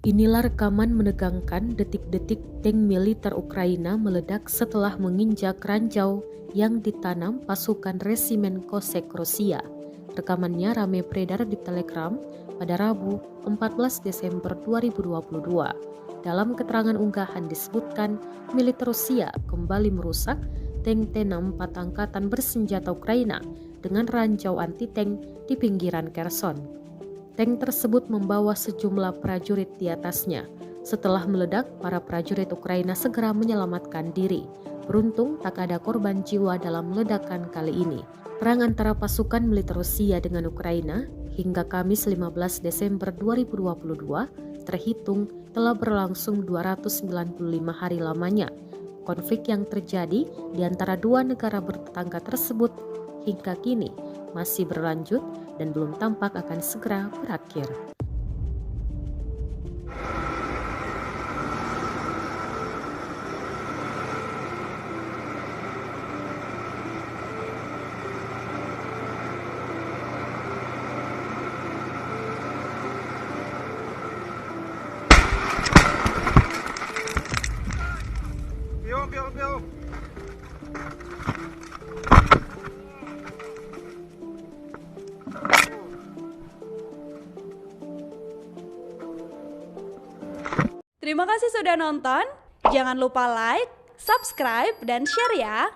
Inilah rekaman menegangkan detik-detik tank militer Ukraina meledak setelah menginjak ranjau yang ditanam pasukan resimen Kosek Rusia. Rekamannya ramai beredar di Telegram pada Rabu 14 Desember 2022. Dalam keterangan unggahan disebutkan militer Rusia kembali merusak tank T-64 angkatan bersenjata Ukraina dengan ranjau anti-tank di pinggiran Kherson. Tank tersebut membawa sejumlah prajurit di atasnya. Setelah meledak, para prajurit Ukraina segera menyelamatkan diri. Beruntung tak ada korban jiwa dalam ledakan kali ini. Perang antara pasukan militer Rusia dengan Ukraina hingga Kamis 15 Desember 2022 terhitung telah berlangsung 295 hari lamanya. Konflik yang terjadi di antara dua negara bertetangga tersebut hingga kini masih berlanjut dan belum tampak akan segera berakhir. Biong. Terima kasih sudah nonton. Jangan lupa like, subscribe, dan share ya.